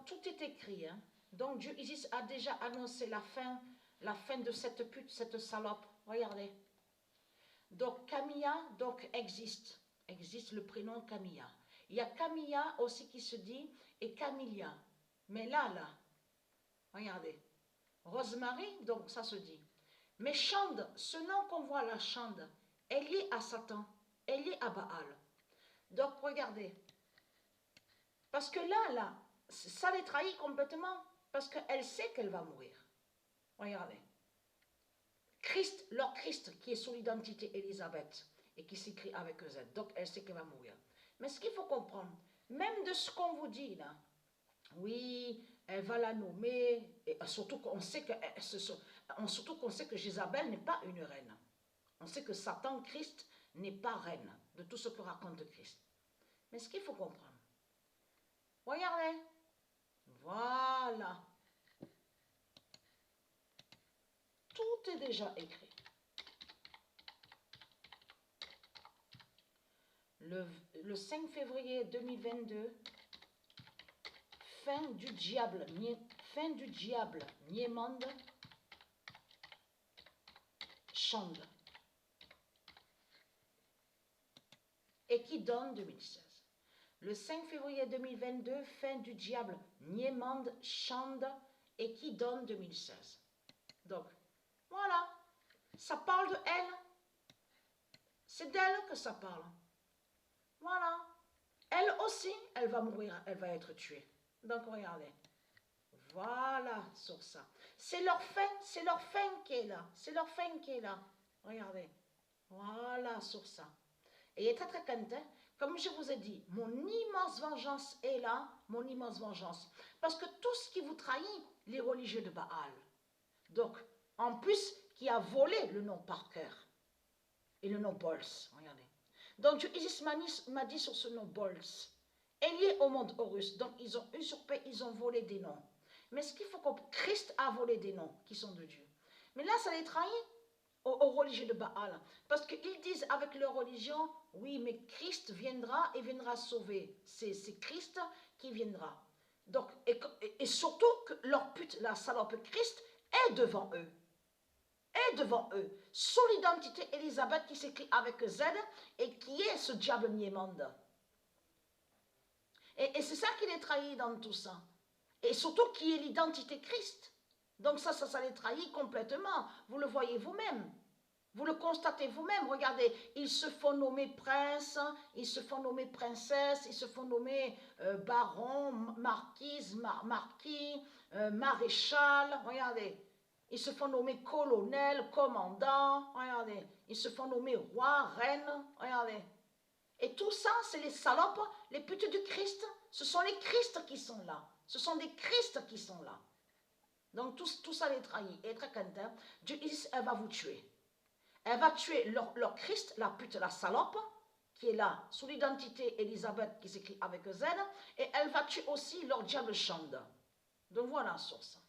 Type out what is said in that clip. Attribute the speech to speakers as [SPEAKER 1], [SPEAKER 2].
[SPEAKER 1] Donc tout est écrit. Hein. Donc Dieu Isis a déjà annoncé la fin de cette pute, cette salope. Regardez. Donc Camilla donc existe le prénom Camilla. Il y a Camilla aussi qui se dit et Camilla. Mais là, regardez. Rosemary, donc ça se dit. Mais Chande, ce nom qu'on voit là, Chande, elle est liée à Satan, elle est liée à Baal. Donc regardez. Parce que là, ça les trahit complètement. Parce qu'elle sait qu'elle va mourir. Regardez. Christ, leur Christ, qui est sous l'identité Élisabeth, et qui s'écrit avec Z. Donc elle sait qu'elle va mourir. Mais ce qu'il faut comprendre, même de ce qu'on vous dit là, oui, elle va la nommer, et surtout qu'on sait que Jézabel n'est pas une reine. On sait que Satan, Christ, n'est pas reine de tout ce que raconte Christ. Mais ce qu'il faut comprendre, regardez, voilà, tout est déjà écrit. Le 5 février 2022, fin du diable, Niemande, Chande. Et qui donne 2016. Le 5 février 2022, fin du diable, Niemande, Chande, et qui donne 2016. Donc, voilà, ça parle de elle. C'est d'elle que ça parle. Voilà. Elle aussi, elle va mourir, elle va être tuée. Donc, regardez. Voilà, sur ça. C'est leur fin qui est là. C'est leur fin qui est là. Regardez. Voilà, sur ça. Et il est très très content. Comme je vous ai dit, mon immense vengeance est là, mon immense vengeance. Parce que tout ce qui vous trahit, les religieux de Baal. Donc, en plus, qui a volé le nom Parker et le nom Bols. Regardez. Donc, Dieu Isis m'a dit sur ce nom Bols. est lié au monde Horus. Donc, ils ont usurpé, ils ont volé des noms. Mais ce qu'il faut comprendre, Christ a volé des noms qui sont de Dieu. Mais là, ça les trahit aux religieux de Baal. Parce qu'ils disent avec leur religion, oui, mais Christ viendra et viendra sauver. C'est Christ qui viendra. Donc, et surtout que leur pute, la salope Christ, est devant eux. Est devant eux. Sous l'identité Élisabeth qui s'écrit avec Z et qui est ce diable Niemande. Et c'est ça qui les trahit dans tout ça. Et surtout qui est l'identité Christ. Donc ça les trahit complètement. Vous le voyez vous-même. Vous le constatez vous-même. Regardez, ils se font nommer prince, ils se font nommer princesse, ils se font nommer baron, marquise, marquis, maréchal. Regardez, ils se font nommer colonel, commandant. Regardez, ils se font nommer roi, reine. Regardez. Et tout ça, c'est les salopes, les putes du Christ. Ce sont les Christ qui sont là. Ce sont des Christ qui sont là. Donc tout ça les trahit. Et très content. Dieu dit, elle va vous tuer. Elle va tuer leur Christ, la pute, la salope, qui est là, sous l'identité Élisabeth, qui s'écrit avec Z. Et elle va tuer aussi leur diable Chande. Donc voilà sur ça.